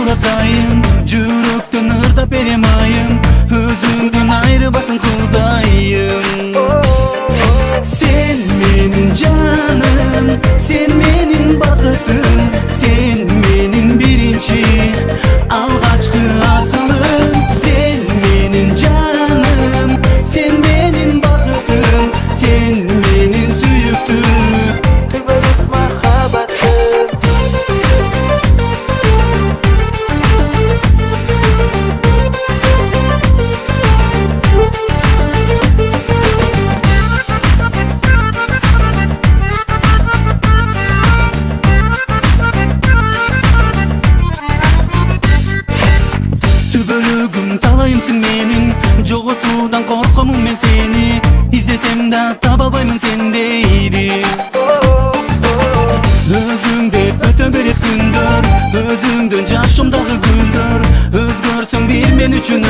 muratayım, жүрөктөн ырдап берем айым, өзүңдөн айрыбасын кудайым. Sen menin canım, sen menin bakıtım, sen menin birinci algaçkı asılım. Sen menin canım, sen menin bakıtım, sen menin suyuktüm, tübülük mahabatım. Tübölügüm talayımsın menin, жоготуудан коркомун мен сени, издесем да таба албаймын сендейди. Өзүңдө өтө берет күндөр, өзүңдөн жашымдагы гүлдөр, өзгөрсөң бир мен үчүн